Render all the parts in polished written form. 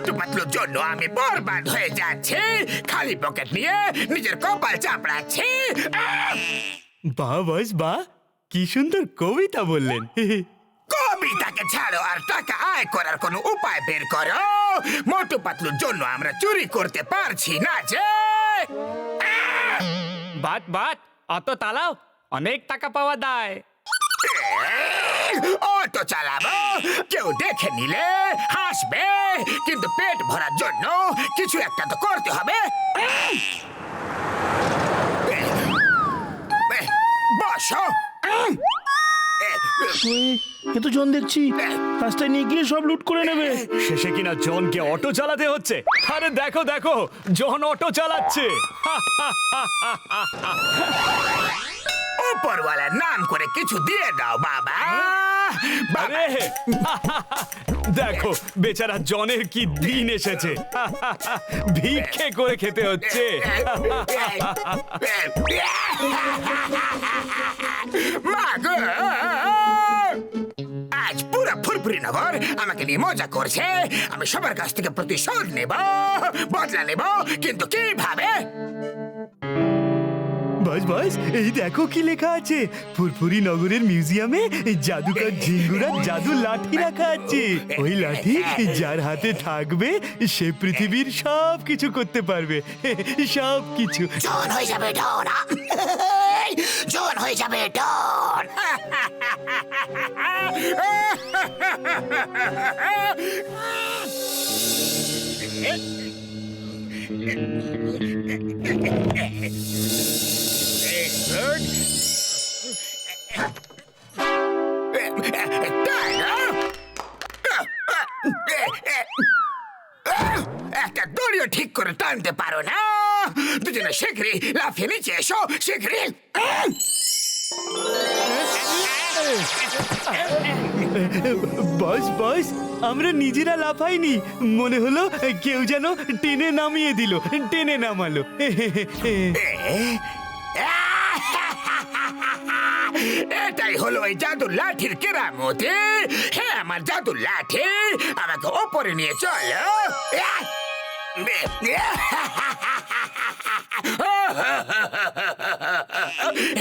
মোটু পাতলুর জন্য আমি বরবাদ হয়ে যাচ্ছি, খালি পকেট নিয়ে নিজের কপাল চাপড়াচ্ছি। বাহ বস বাহ, কি সুন্দর কবিতা বললেন। কবিতাকে ছাড়ো আর টাকা আয় করার কোনো উপায় বের করো। মোটু পাতলুর জন্য আমরা চুরি করতে পারছি না যে। বাট বাট অত তালাও, অনেক টাকা পাওয়া যায়। অটো চালাবো, কেউ দেখে নিলে হাসবে, কিন্তু পেট ভরার জন্য কিছু একটা তো করতে হবে। বসো। এ তো জন দেখছি রাস্তায় নিয়ে গিয়ে সব লুট করে নেবে। শেষে কিনা জনকে অটো চালাতে হচ্ছে। আরে দেখো দেখো, জন অটো চালাচ্ছে। উপরওয়ালার নাম করে কিছু দিয়ে দাও বাবা। আরে দেখো বেচারা জনের কি দিন এসেছে, ভিক্ষে করে খেতে হচ্ছে। মা গো, আজ পুরো ফুরফুরি নগর আমাকে নিয়ে মজা করছে। আমি সবার কাছ থেকে প্রতিশোধ নেব, বদলা নেব, কিন্তু কিভাবে? বাস বাস, এই দেখো কি লেখা আছে। ফুরফুরি নগরের মিউজিয়ামে জাদুকর ঝিঙ্গুরার জাদু লাঠি রাখা আছে। ওই লাঠি যার হাতে থাকবে সে পৃথিবীর সব কিছু করতে পারবে, সব কিছু। জন হয়ে যাবে ডন, জন হয়ে যাবে ডন। একটা দড়িও ঠিক করে টানতে পারো না। দুজনে শীঘ্রই লাফিয়ে নিচে এসো, শীঘ্রই। বস বস, আমরা নিজেরা লাফাইনি, মনে হলো কেউ যেন টেনে নামিয়ে দিল, টেনে নামালো। এটাই হলো ওই জাদুর লাঠির কেরামতি। হ্যাঁ, আমার জাদুর লাঠি, আমাকে ওপরে নিয়ে চলো।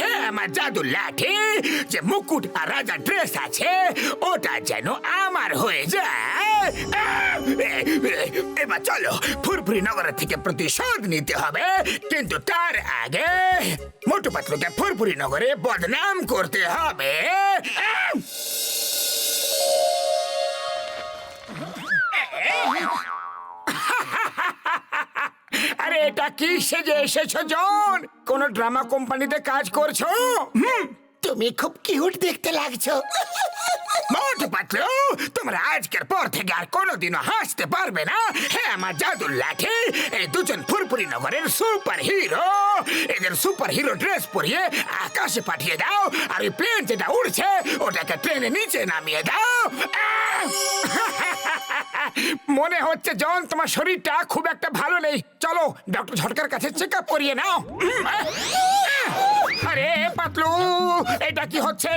হ্যাঁ, আমার জাদুর লাঠি, যে মুকুট আর রাজার ড্রেস আছে ওটা যেন আমার হয়ে যায়। এবার চলো, ফুরফুরি নগরের থেকে প্রতিশোধ নিতে হবে, কিন্তু তার আগে মোটু পাতলুকে ফুরফুরি নগরে বদনাম করতে হবে। আরে এটা কি সেজে এসেছো জন? কোন ড্রামা কোম্পানিতে কাজ করছো? তুমি খুব কিউট দেখতে লাগছো। মোটু পাতলু, তোমরা আজকের পর থেকে আর কোনোদিনও হাসতে পারবে না। হ্যাঁ, আমার জাদুর লাঠি, এই দুজন ফুরফুরি নগরের সুপার হিরো, এদের সুপার হিরো ড্রেস পরিয়ে আকাশে পাঠিয়ে দাও, আর ওই প্লেন যেটা উড়ছে ওটাকে ট্রেনে নিচে নামিয়ে দাও। মনে হচ্ছে জন তোমার শরীরটা খুব একটা ভালো নেই। চলো ডক্টর ঝটকার কাছে চেক আপ করিয়ে নাও। আরে পাতলু, এটা কি হচ্ছে?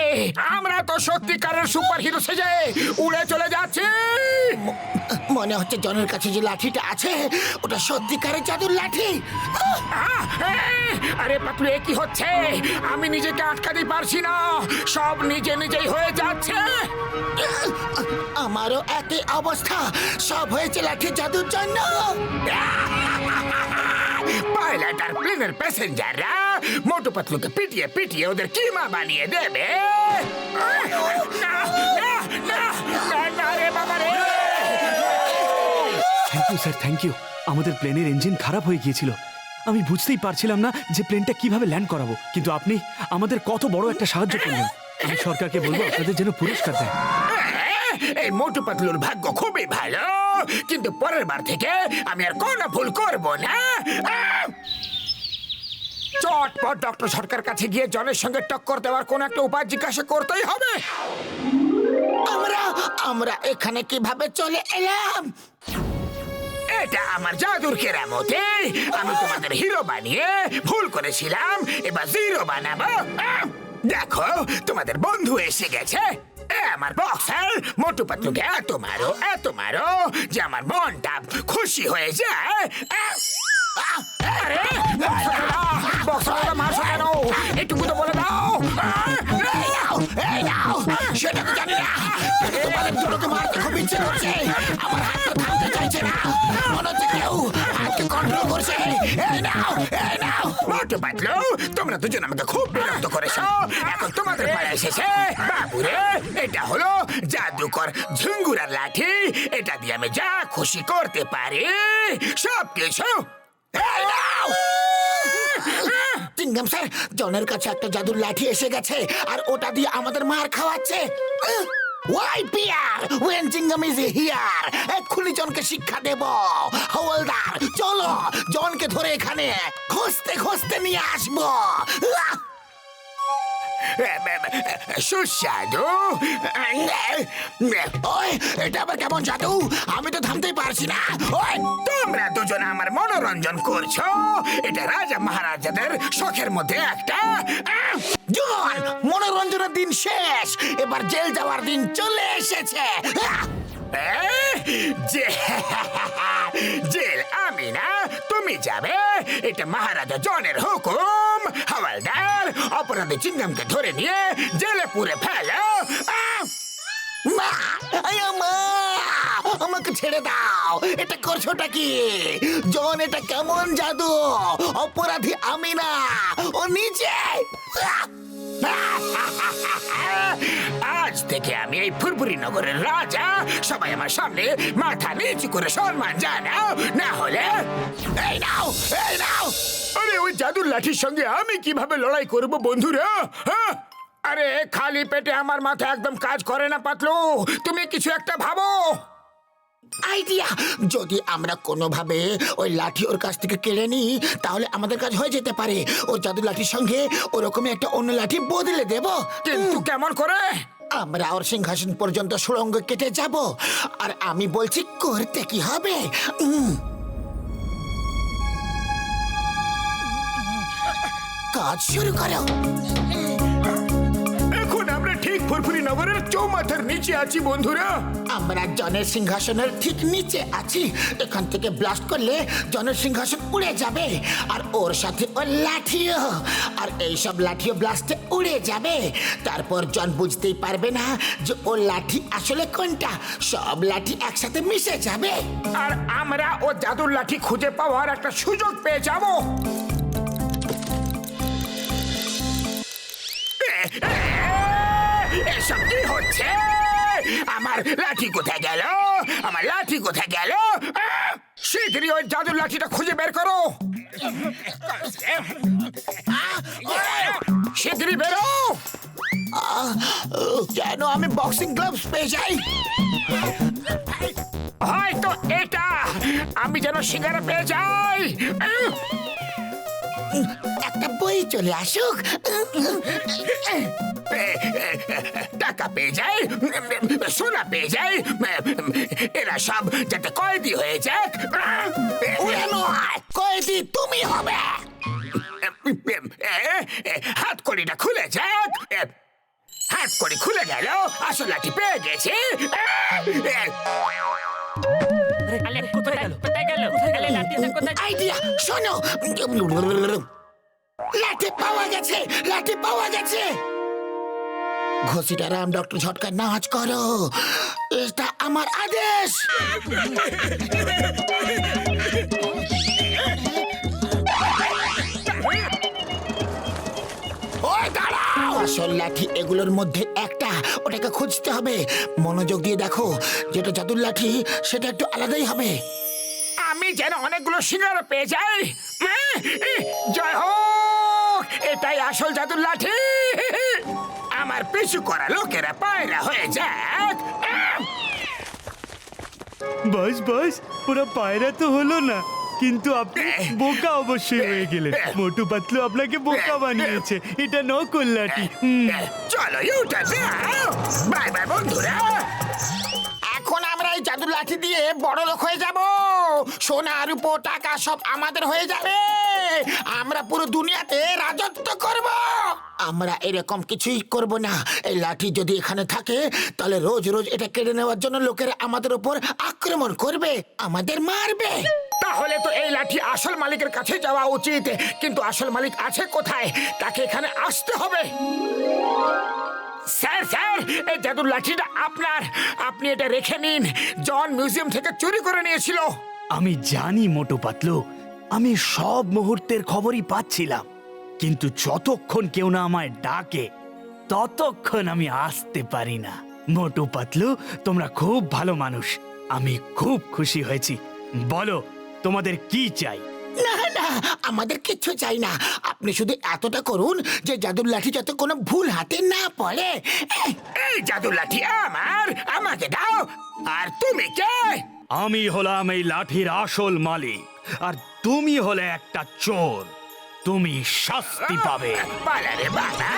আমরা তো সত্যিকারের সুপার হিরো সেজে উড়ে চলে যাচ্ছি। মনে হচ্ছে জনের কাছে যে লাঠিটা আছে ওটা সত্যিকারের জাদুর লাঠি। আরে পাতলু, এ কি হচ্ছে? আমি নিজেকে আটকাতে পারছি না, সব নিজে নিজেই হয়ে যাচ্ছে। আমারও একই অবস্থা, সব হয়েছে লাঠির জাদুর জন্য। পাইলট আর প্লেনের প্যাসেঞ্জাররা মোটু পাতলুকে পিটিয়ে পিটিয়ে ওদের কিমা বানিয়ে দেবে। Thank you sir, thank you. আমাদের প্লেনের ইঞ্জিন খারাপ হয়ে গিয়েছিল, আমি বুঝতেই পারছিলাম না যে প্লেনটা কিভাবে ল্যান্ড করাবো, কিন্তু আপনি আমাদের কত বড় একটা সাহায্য করলেন। আমি সরকারকে বলবো আপনাদের যেন পুরস্কার দেয়। এই মোটু পাতলুর ভাগ্য খুবই ভালো, কিন্তু পরের বার থেকে আমি আর কোনো ভুল করব না। চটপট ডক্টর সরকার কাছে গিয়ে জনের সঙ্গে টক্কর দেওয়ার কোন একটা উপায় জিজ্ঞাসা করতেই হবে। আমরা এখানে কিভাবে চলে এলাম? এটা আমার জাদুর কেরামতি। আমি তোমাদের হিরো বানিয়ে ভুল করেছিলাম, এবার জিরো বানাবো। দেখো, তোমাদের বন্ধু এসে গেছে। আমার বক্সার মোটু পাতলুকে এত মারো যে আমার মনটা খুশি হয়ে যায়। আরে বক্সারটা মারছো কেন? একটুকু তো বলে দাও। এই নাও, সেটা তো জানি না। তোমাদের দুটোকে মারতে খুব ইচ্ছে করছে। আমার হাত তো থামতে চাইছে না। মনে হচ্ছে কেউ হাতকে কন্ট্রোল করছে। এই নাও। মোটু পাতলু, তোমরা দুজন আমাকে খুব বিরক্ত করেছো। এখন তোমাদের পালা এসেছে। বাবুরে, এটা হলো জাদুকর ঝিঙ্গুরার লাঠি। এটা দিয়ে আমি যা খুশি করতে পারি সব কিছু। এই নাও। চিংগাম স্যার, জনের কাছে একটা জাদুর লাঠি এসে গেছে আর ওটা দিয়ে আমাদের মার খাওয়াচ্ছে। Why Pierre? When Jingham is here, এক্ষুনি জনকে শিক্ষা দেব। হওলদার, চলো জনকে ধরে এখানে খুঁজতে নিয়ে আসবো। সুস্বাদু। ওই, এটা আবার কেমন জাদু? আমি তো থামতেই পারছি না। ওই, তোমরা দুজন আমার মনোরঞ্জন করছো। এটা রাজা মহারাজাদের শখের মধ্যে একটা। জন, মনোরঞ্জনের দিন শেষ, এবার জেল যাওয়ার দিন চলে এসেছে। জেল আমি না, তুমি যাবে। এটা মহারাজা জনের হুকুম। হাওলদার, অপরাধী চিংগামকে ধরে নিয়ে জেলে পুরে ফেলো। মা, মা, আমাকে ছেড়ে দাও। এটা করছোটা কি? জন, এটা কেমন জাদু? অপরাধী আমি না, ও নিজে। আজ থেকে আমি এই ফুরফুরি নগরের রাজা। সবাই আমার সামনে মাথা নিচু করে সম্মান জানাও, না হলে এই নাও। আরে ওই জাদুর লাঠির সঙ্গে আমি কিভাবে লড়াই করব বন্ধুরা? হ্যাঁ? আরে খালি পেটে আমার মাথা একদম কাজ করে না পাতলু। তুমি কিছু একটা ভাবো। আইডিয়া, যদি আমরা কোনোভাবে ওই লাঠি ওর কাছ থেকে কেড়ে নিই তাহলে আমাদের কাজ হয়ে যেতে পারে। ওর জাদু লাঠির সঙ্গে ওরকমই একটা অন্য লাঠি বদলে দেব। কিন্তু কেমন করে? আমরা ওর সিংহাসন পর্যন্ত সুড়ঙ্গ কেটে যাব। আর আমি বলছি করতে কি হবে। কাজ শুরু করো। এখন আমরা ঠিক ফুরফুরি নগরের চৌমাথার নিচে আছি বন্ধুরা। আমরা জনের সিংহাসনের ঠিক নিচে আছি। এখান থেকে ব্লাস্ট করলে জনের সিংহাসন উড়ে যাবে, আর ওর সাথে ওর লাঠিও। আর এইসব লাঠিও ব্লাস্টে উড়ে যাবে। তারপর জন বুঝতেই পারবে না যে ওর লাঠি আসলে কোনটা। সব লাঠি একসাথে মিশে যাবে। আর আমরা ও জাদুর লাঠি খুঁজে পাওয়ার একটা সুযোগ পেয়ে যাব। এসব কি হচ্ছে? আমার লাঠি কোথায় গেল? শীঘ্রই ওই জাদুর লাঠিটা খুঁজে বের করো। শীঘ্রই বেরো। যেন আমি বক্সিং গ্লাভস পেয়ে যাই। হয়তো এটা। আমি যেন সিঙ্গারা পেয়ে যাই। একটা বই চলে আসুক। টাকা পেয়ে যাই, সোনা পেয়ে যাই। এরা সব যাতে কয়েদি হয়ে যাক। ওরা নয়, কয়েদি তুমি হবে। হাতকড়িটা খুলে যাক। হাতকড়ি খুলে গেল, আসল লাঠি পেয়ে গেছি। আইডিয়া, শোনো। লাঠি পাওয়া গেছে। ঘষিটা রাম ডক্টর ঝটকা নাচ করো, এটা আমার আদেশ। ওই দাঁড়াও। আসল লাঠি এগুলোর মধ্যে একটা, ওটাকে খুঁজতে হবে। মনোযোগ দিয়ে দেখো, যেটা জাদুর লাঠি সেটা একটু আলাদাই হবে। আমি যেন অনেকগুলো সিঙ্গারা পেয়ে যাই। জয় হোক, এটাই আসল জাদুর লাঠি। আমার পিছু করা লোকেরা পায়রা হয়ে যাক। বাস, ওরা পায়রা তো হলো না, কিন্তু আপনি বোকা অবশ্যই হয়ে গেলেন। মোটু পাতলু আপনাকে বোকা বানিয়েছে। এটা নকল লাঠি। চলো ইউটা যাও। বাই বাই বন্ধুরা। এখন আমরা এই জাদুর লাঠি দিয়ে বড় লোক হয়ে যাব। সোনা রূপো টাকা সব আমাদের হয়ে যাবে। আমরা পুরো দুনিয়াতে রাজত্ব করব। আমরা এরকম কিছুই করব না। এই লাঠি যদি এখানে থাকে তাহলে রোজ রোজ এটা কেড়ে নেওয়ার জন্য লোকেরা আমাদের উপর আক্রমণ করবে, আমাদের মারবে। তাহলে তো এই লাঠি আসল মালিকের কাছে যাওয়া উচিত, কিন্তু আসল মালিক আছে কোথায়? তাকে এখানে আসতে হবে। স্যার স্যার, এই জাদুর লাঠিটা আপনার, আপনি এটা রেখে নিন। জন মিউজিয়াম থেকে চুরি করে নিয়েছিল। আমি জানি মোটু পাতলু, আমি সব মুহূর্তের খবরই পাচ্ছিলাম, কিন্তু যতক্ষণ কেউ না আমায় ডাকে ততক্ষণ আমি আসতে পারি না। মোটু পাতলু, তোমরা খুব ভালো মানুষ, আমি খুব খুশি হয়েছি। বলো তোমাদের কি চাই? না না, আমাদের কিচ্ছু চাই না। আপনি শুধু এতটা করুন যে জাদুর লাঠি যাতে কোনো ভুল হাতে না পড়ে। এই জাদুর লাঠি আমার, আমাকে দাও। আর তুমি কে? আমি হলাম এই লাঠির আসল মালিক, আর তুমি হলে একটা চোর। তুমি শাস্তি পাবে। পালারে বাবা।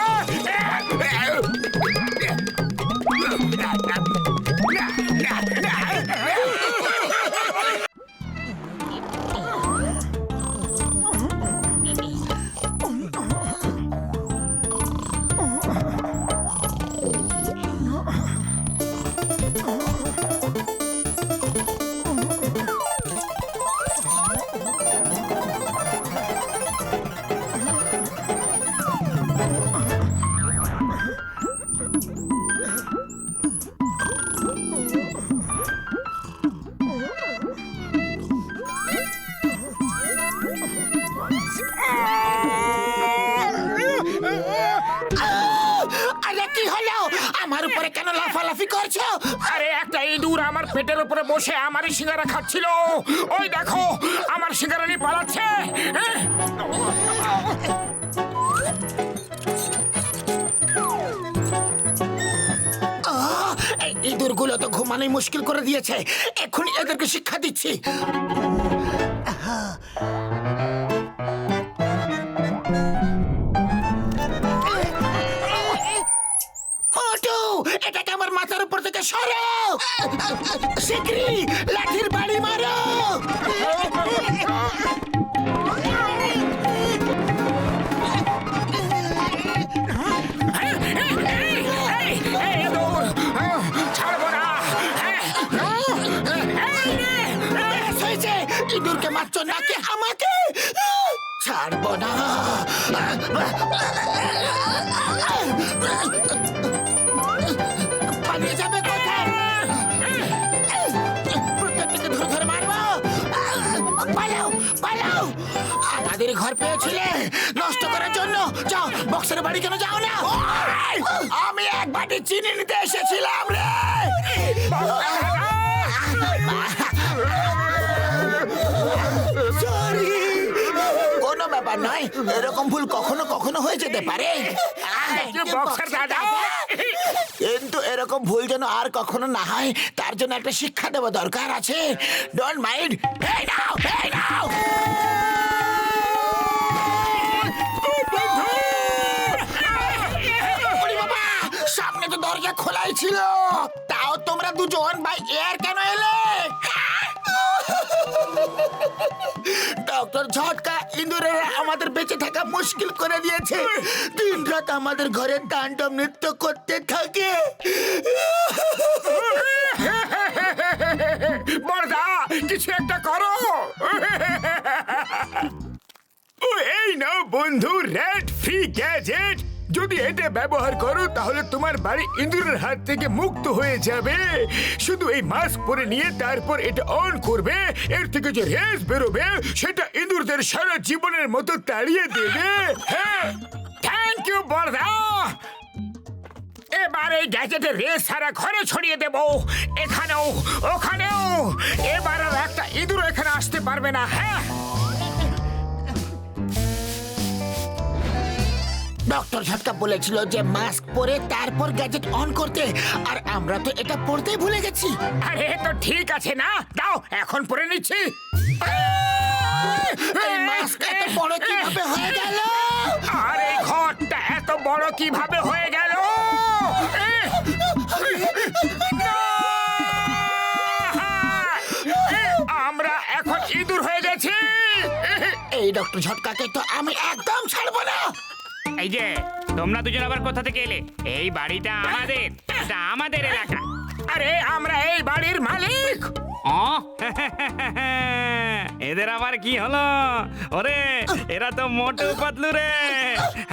আরে কি হলো? আমার উপরে কেন লাফালাফি করছো? আরে একটা ইঁদুর আমার পেটের উপরে বসে আমারই সিঙ্গারা খাচ্ছিল। ওই দেখো, আমার সিঙ্গারা নিয়ে পালাচ্ছে। এই ইঁদুরগুলো তো ঘুমানোই মুশকিল করে দিয়েছে। এক্ষুনি এদেরকে শিক্ষা দিচ্ছি। মোটু, এটাকে আমার মাথার উপর থেকে সরো। শিগগিরই লাঠির বাড়ি মারো। ছাড়বো না। ব্যাস হয়েছে, ইঁদুরকে মারছো নাকি আমাকে? ছাড়বো না। পালিয়ে যাবে কোথায়? প্রত্যেকটাকে ধরে ধরে মারবো। পালাও পালাও, আমাদের ঘর পেয়েছিলে নষ্ট করার জন্য। যাও, বক্সের বাড়ি কেন যাও না? আমি এক বাটি চিনি নিতে এসেছিলাম রে। সরি, কোনো ব্যাপার নয়, এরকম ভুল কখনো কখনো হয়ে যেতে পারে। বক্সার দাদা, কিন্তু এরকম ভুল যেন আর কখনো না হয়, তার জন্য একটা শিক্ষা দেওয়া দরকার আছে। Don't mind. এই নাও, এই নাও। ওরে বাবা, সামনে তো দরজা খোলাই ছিল, তাও তোমরা দুজন ভাই এর কেন এলে? ডক্টর ঝটকা ইঁদুরের আমাদের বেঁচে থাকা মুশকিল করে দিয়েছে। দিন রাত আমাদের ঘরে তাণ্ডব নৃত্য করতে থাকে। বড়দা, কিছু একটা করো। ও, এই নাও বন্ধু, রেড ফ্রি গ্যাজেট। যদি এটা ব্যবহার করো তাহলে তোমার বাড়ি ইঁদুরের হাত থেকে মুক্ত হয়ে যাবে। শুধু এই মাস্ক পরে নিয়ে তারপর এটা অন করবে, এর থেকে যে রেস বেরোবে সেটা ইঁদুরদের সারা জীবনের মতো তাড়িয়ে দেবে। হ্যাঁ, থ্যাংক ইউ বড়দা। এবার এই গ্যাজেটের রেস সারা ঘরে ছড়িয়ে দেব, এখানেও ওখানেও। এবার আর একটা ইঁদুর এখানে আসতে পারবে না। হ্যাঁ, ডক্টর ঝটকা বলেছিল যে মাস্ক পরে তারপর গ্যাজেট অন করতে, আর আমরা তো এটা পড়তেই ভুলে গেছি। আরে তো ঠিক আছে না, দাও এখন পরে নিচ্ছি। এই মাস্ক এত বড় কিভাবে হয়ে গেল? আর এই ঘরটা এত বড় কিভাবে হয়ে গেল? না! আমরা এখন ইঁদুর হয়ে গেছি। এই ডক্টর ঝটকাকে তো আমি একদম ছাড়বো না। এই যে তোমরা দুজন আবার কোথা থেকে এলে? এই বাড়িটা আমাদের, এটা আমাদের এলাকা। আরে আমরা এই বাড়ির মালিক। ও এদের আবার কি হলো? ওরে এরা তো মোটু পাতলু রে।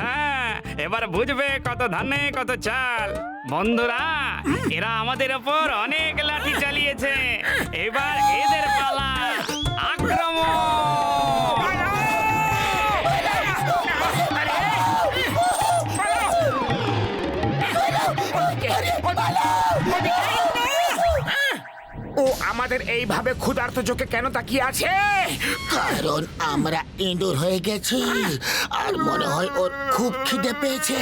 হ্যাঁ এবার বুঝবে কত ধানে কত চাল। বন্ধুরা এরা আমাদের ওপর অনেক লাঠি চালিয়েছে, এবার এদের পালা। আক্রমণ! ও আমাদের এইভাবে ক্ষুধার্ত চোখে কেন তাকিয়ে আছে? কারণ আমরা ইঁদুর হয়ে গেছি আর মনে হয় ওর খুব খিদে পেয়েছে।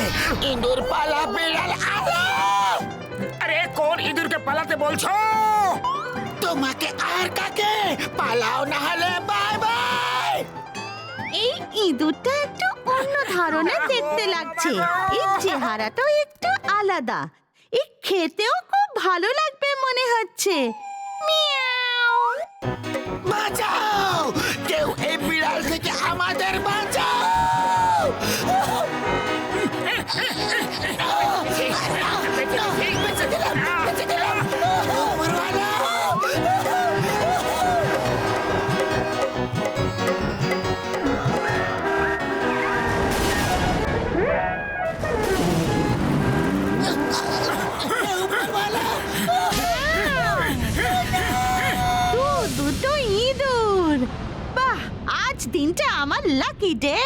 ইঁদুর পালা বিড়াল আলাম। আরে কোন ইঁদুরকে পালাতে বলছো? তোমাকে আর কাকে? পালাও না হলে বাই বাই। এই ইঁদুরটা একটু অন্য ধরনের দেখতে লাগছে। এর চেহারাটাও একটু আলাদা। এই খেতেও খুব ভালো লাগবে মনে হচ্ছে। মিয়াও। বাঁচাও, কেউ এই বিড়াল থেকে আমাদের বাঁচাও। বেঁচে দিলাম, বেঁচে দিলাম। পালাও। দুটো ইঁদুর। বাহ, আজ দিনটা আমার লাকি ডে।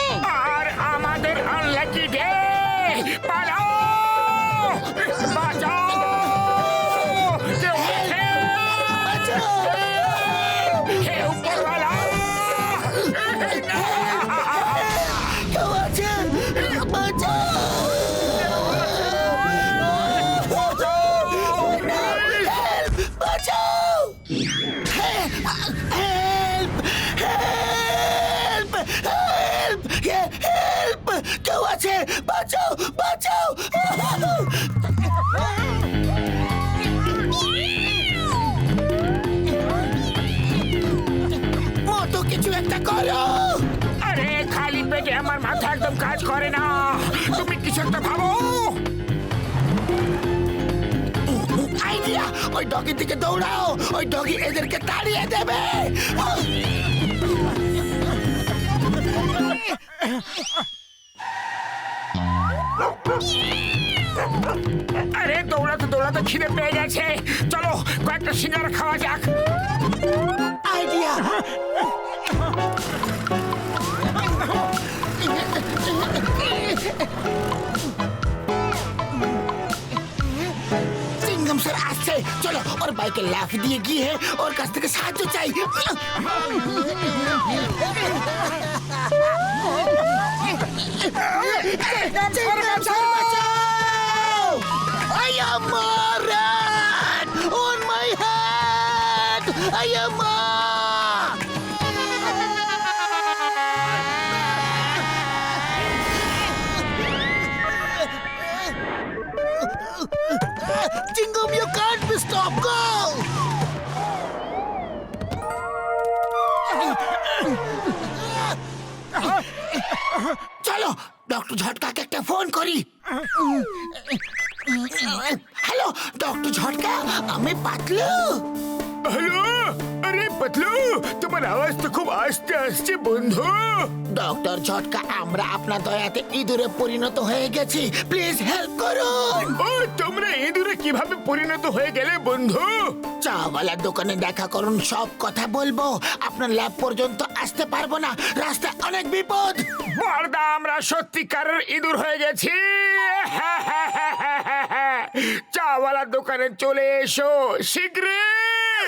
আর আমাদের আনলাকি ডে। পালাও! বাঁচাও! কেউ আছে? হে উপরওয়ালা! কেউ আছে? বাঁচাও। বাঁচাও! হেল্প! হেল্প! হেল্প! হেল্প! কেউ আছে? বাঁচাও! বাঁচাও! মতো কিছু একটা করো! আরে খালি পেটে আমার মাথা একদম কাজ করে না। তুমি কিছু একটা ভাবো। আইডিয়া! ওই ডগির দিকে দৌড়াও, ওই ডগি এদেরকে তাড়িয়ে দেবে। আরে দৌড়াতে দৌড়াতে খিদে পেয়ে গেছে। চলো কয়েকটা সিঙ্গারা খাওয়া যাক। আইডিয়া! সিঙ্গম স্যার আসছে, চলো ওর বাইকে লাফ দিয়ে গিয়ে ওর কাছ থেকে সাহায্য চাই। I am a rat on my head. I am a... Chingum, you can't be stopped. Go! চলো ডক্টর ঝটকাকে একটা ফোন করি। হ্যালো ডক্টর ঝটকা, আমি পাতলু। হ্যালো, আরে পাতলু, তোমার আওয়াজ তো খুব আস্তে আসছে বন্ধু। ডক্টর ঝটকা, আমরা আপনার দয়াতে ইঁদুরে পরিণত হয়ে গেছি, প্লিজ হেল্প করুন। ও তোমরা ইঁদুরে কিভাবে পরিণত হয়ে গেলে বন্ধু? চাওয়ালার দোকানে দেখা করুন, সব কথা বলবো। আপনার ল্যাব পর্যন্ত আসতে পারবো না, রাস্তায় অনেক বিপদ। বড়দা, আমরা সত্যিকারের ইঁদুর হয়ে গেছি। চাওয়ালার দোকানে চলে এসো শীঘ্রই।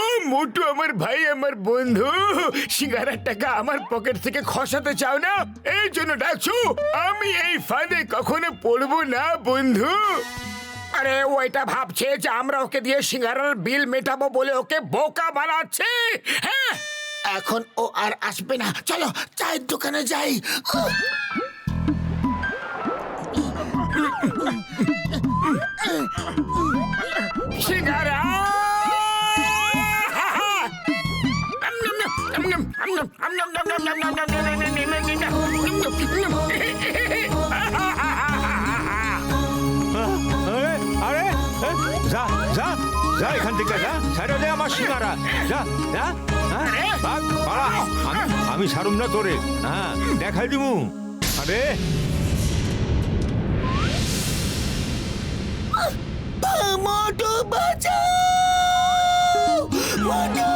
ও মোটু আমার ভাই, আমার বন্ধু, সিঙ্গারার টাকা আমার পকেট থেকে খসাতে চাও না, এই জন্য ডাকছো। আমি এই ফাঁদে কখনো পড়বো না বন্ধু। আরে ওইটা ভাবছে যে আমরা ওকে দিয়ে সিঙ্গারার বিল মেটাবো বলে ওকে বোকা বানাচ্ছে। হ্যাঁ, এখন ও আর আসবে না, চলো চায়ের দোকানে যাই। সিঙ্গারা আরে আরে যা যা যা এখান থেকে যা ছাড়া দে আমার সিঙ্গারা যা যা হ্যাঁ, ভাগ, পালা। আমি ছাড়ুম না তোরে হ্যাঁ দেখাই দিমু আরে মোটু বাঁচাও মোটু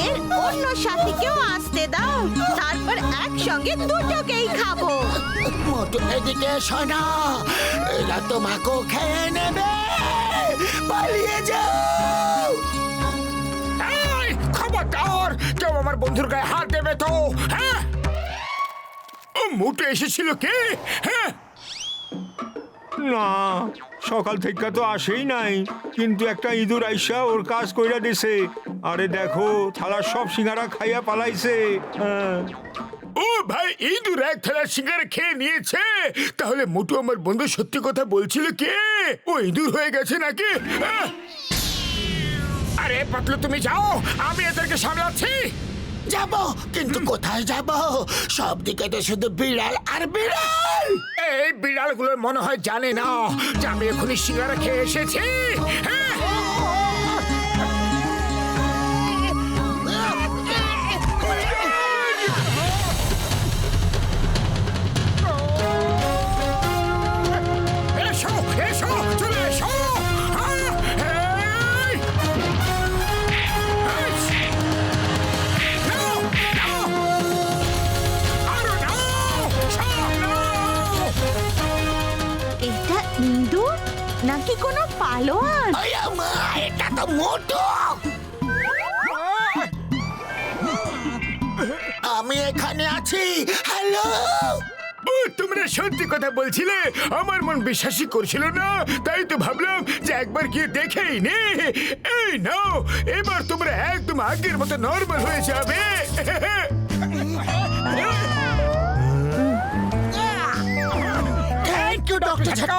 এর অন্য সাথীকেও আসতে দাও, তারপর একসঙ্গে দুটোকেই খাবো। মোটু এদিকে শোনা, এরা তোমাকেও খেয়ে নেবে, পালিয়ে যাও। এই, খবরদার কেউ আমার বন্ধুর গায়ে হাত দেবে তো, হ্যাঁ? ও মোটে এসেছিল কে? হ্যাঁ, না সকাল থেকে তো আসেই নাই কিন্তু একটা ইঁদুর আইসা ওর কাজ কইরা দিছে আরে দেখো থালার সব সিঙ্গারা খাইয়া পালাইছে হ্যাঁ। ও ভাই ইঁদুর এক থালা সিঙ্গারা খেয়ে নিয়েছে। তাহলে মোটু আমার বন্ধু সত্যি কথা বলছিল কে? ও ইঁদুর হয়ে গেছে নাকি? আহ! আরে পাতলু তুমি যাও, আমি এদেরকে সামলাচ্ছি। যাব, কিন্তু কোথায় যাব? সব দিকে তো শুধু বিড়াল আর বিড়াল। এই বিড়ালগুলোর মনে হয় জানে না যে আমি এখনই সিঙ্গারা খেয়ে এসেছি। হ্যাঁ? এসো এসো চলে এসো। হ্যাঁ, এই! নাও, নাও! আরো নাও! সব নাও! এটা ইঁদুর নাকি কোনো পালোয়ান? আরে মা, এটা তো মোটু। আমি এখানে আছি, হ্যালো। ও, তোমরা সত্যি কথা বলছিলে, আমার মন বিশ্বাসই করছিল না, তাই তো ভাবলাম যে একবার গিয়ে দেখেই নে। এই নাও, এবার তোমরা একদম আগের মতো নরমাল হয়ে যাবে। থ্যাংক ইউ ডক্টর ঝটকা।